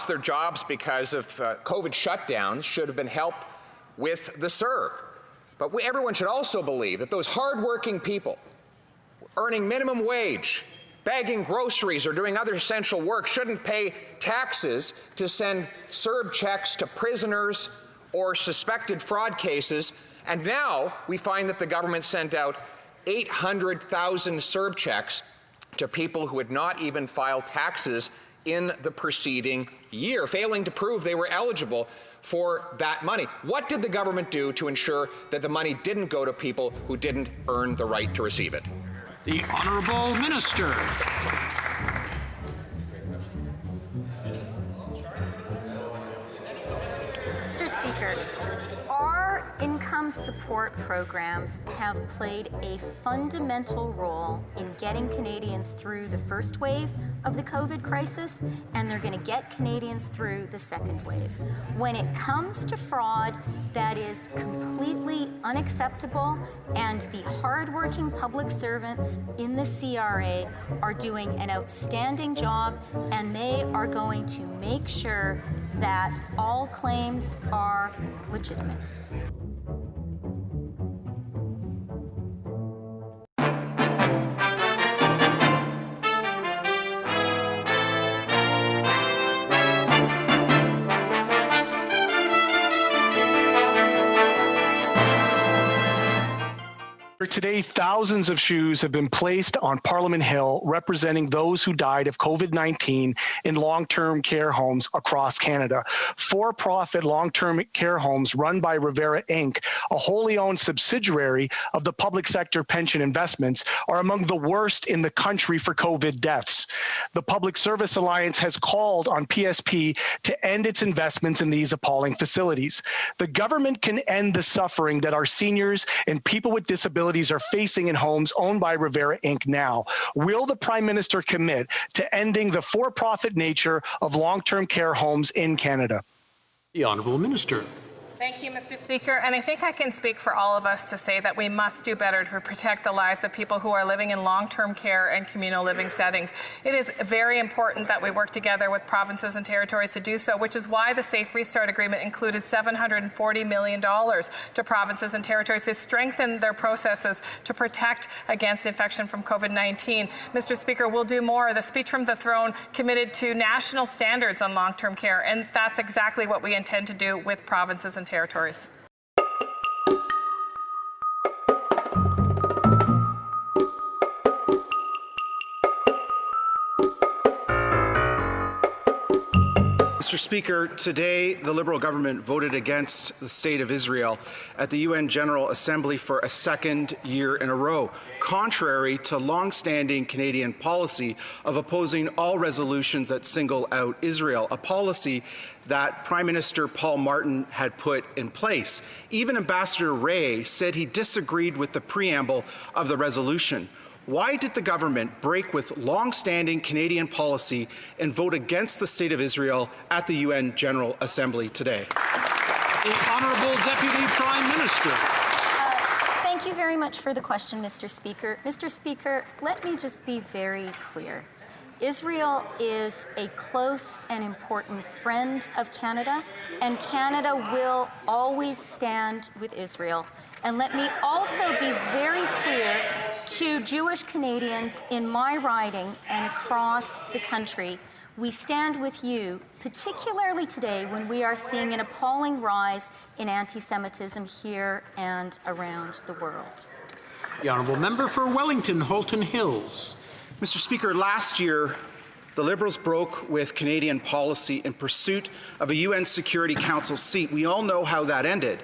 lost their jobs because of COVID shutdowns should have been helped with the CERB. But everyone should also believe that those hardworking people earning minimum wage, bagging groceries or doing other essential work shouldn't pay taxes to send CERB checks to prisoners or suspected fraud cases. And now we find that the government sent out 800,000 CERB checks to people who had not even filed taxes in the preceding year, failing to prove they were eligible for that money. What did the government do to ensure that the money didn't go to people who didn't earn the right to receive it? The Honourable Minister. Mr. Speaker, our income support programs have played a fundamental role in getting Canadians through the first wave of the COVID crisis, and they're going to get Canadians through the second wave. When it comes to fraud, that is completely unacceptable, and the hardworking public servants in the CRA are doing an outstanding job, and they are going to make sure that all claims are legitimate. Today, thousands of shoes have been placed on Parliament Hill representing those who died of COVID-19 in long-term care homes across Canada. For-profit long-term care homes run by Rivera Inc., a wholly owned subsidiary of the public sector pension investments, are among the worst in the country for COVID deaths. The Public Service Alliance has called on PSP to end its investments in these appalling facilities. The government can end the suffering that our seniors and people with disabilities are facing in homes owned by Rivera Inc. now. Will the Prime Minister commit to ending the for-profit nature of long-term care homes in Canada? The Honourable Minister. Thank you, Mr. Speaker. And I think I can speak for all of us to say that we must do better to protect the lives of people who are living in long-term care and communal living settings. It is very important that we work together with provinces and territories to do so, which is why the Safe Restart Agreement included $740 million to provinces and territories to strengthen their processes to protect against infection from COVID-19. Mr. Speaker, we'll do more. The speech from the throne committed to national standards on long-term care, and that's exactly what we intend to do with provinces and territories. Mr. Speaker, today the Liberal government voted against the State of Israel at the UN General Assembly for a second year in a row, contrary to long-standing Canadian policy of opposing all resolutions that single out Israel, a policy that Prime Minister Paul Martin had put in place. Even Ambassador Ray said he disagreed with the preamble of the resolution. Why did the government break with long-standing Canadian policy and vote against the State of Israel at the UN General Assembly today? The Honourable Deputy Prime Minister. Thank you very much for the question, Mr. Speaker. Mr. Speaker, let me just be very clear. Israel is a close and important friend of Canada, and Canada will always stand with Israel. And let me also be very clear to Jewish Canadians in my riding and across the country. We stand with you, particularly today when we are seeing an appalling rise in anti-Semitism here and around the world. The Honourable Member for Wellington, Halton Hills. Mr. Speaker, last year, the Liberals broke with Canadian policy in pursuit of a UN Security Council seat. We all know how that ended.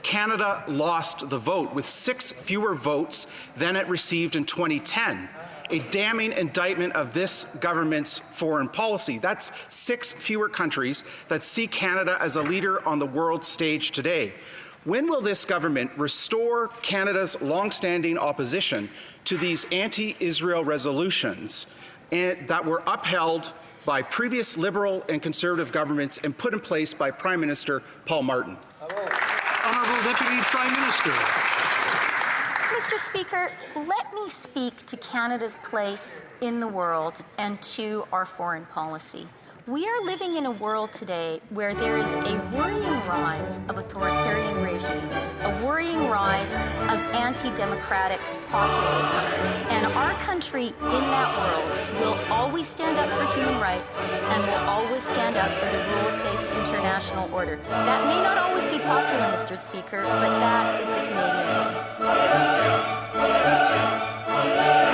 Canada lost the vote with 6 fewer votes than it received in 2010. A damning indictment of this government's foreign policy. That's 6 fewer countries that see Canada as a leader on the world stage today. When will this government restore Canada's long-standing opposition to these anti-Israel resolutions that were upheld by previous Liberal and Conservative governments and put in place by Prime Minister Paul Martin? Honourable Deputy Prime Minister. Mr. Speaker, let me speak to Canada's place in the world and to our foreign policy. We are living in a world today where there is a worrying rise of authoritarian regimes, a worrying rise of anti-democratic populism. And our country in that world will always stand up for human rights and will always stand up for the rules-based international order. That may not always be popular, Mr. Speaker, but that is the Canadian way.